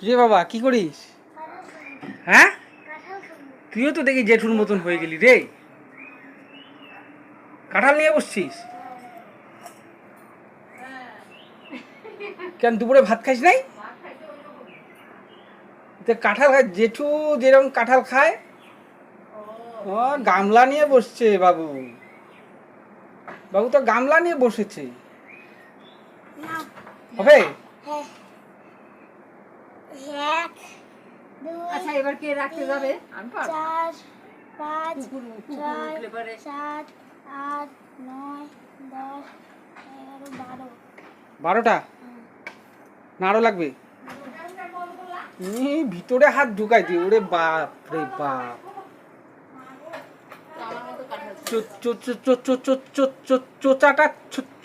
কিরে বাবা কি করিস? হ্যাঁ, তুইও তো দেখি জেঠুর মতন হয়ে গেলি রে। কাঁঠাল নিয়ে বসছিস কেন? দুপুরে ভাত খাইস নাই? কাঁঠাল খায় জেঠু, যেরকম কাঁঠাল খায়। ও গামলা নিয়ে বসছে বাবু। বাবু তো গামলা নিয়ে বসেছে। হবে? আচ্ছা এবার কে রাখতে যাবে? আমি পারবো। 4 5 6 7 8 9 10 11 12 12টা না আরো লাগবে? ভিতরে হাত ঢুকাই দি। ওরে বাপ রে বাপ, চোচাটা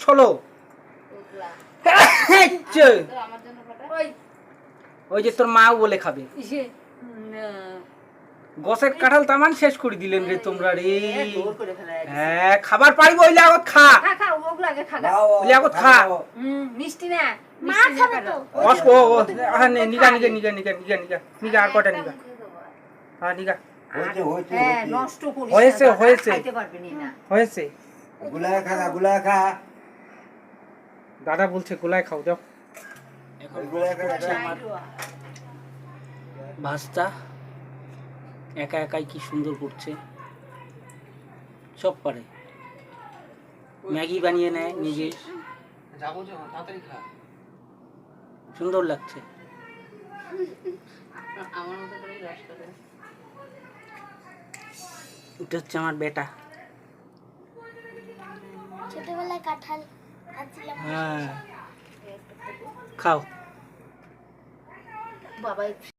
ছলো। ওই যে তোর মাও বলে খাবে। গছের কাঁঠাল তামান শেষ করে দিলেন রে তোমরা রে। হ্যাঁ খাবার পারিব, ওইলে আগত খা। ওইলে আগত খা। মিষ্টি না মা খাবে তো। হ্যাঁ নিগা নিগা নিগা নিগা নিগা নিগা নিগা আর কটা নিগা। হ্যাঁ নিগা নষ্ট করিস না, হয়েছে হয়েছে খাইতে পারবি না। হয়েছে। গুলায় খা, গুলায় খা। দাদা বলছে গোলায় খাও, যাও। গুলায় খা। আমার ভাস্তা একা একাই কি সুন্দর করছে, সব পারে। ম্যাগি বানিয়ে নেয় নিজে, সুন্দর লাগছে। এটা হচ্ছে আমার বেটা। ছোটবেলায় কাঁঠাল খাচ্ছিলাম। হ্যাঁ খাও বাবা